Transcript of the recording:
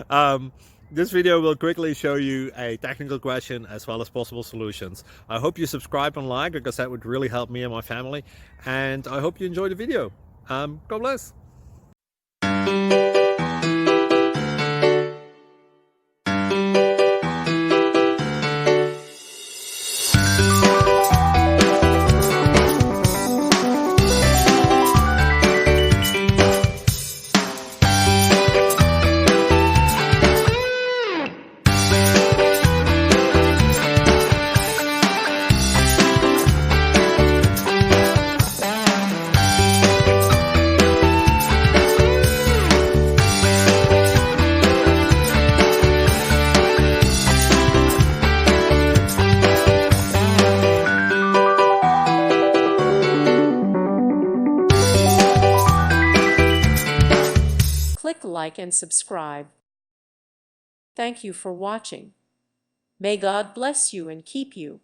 um, this video will quickly show you a technical question as well as possible solutions. I hope you subscribe and like, because that would really help me and my family. And I hope you enjoy the video. God bless. Click like and subscribe. Thank you for watching. May God bless you and keep you.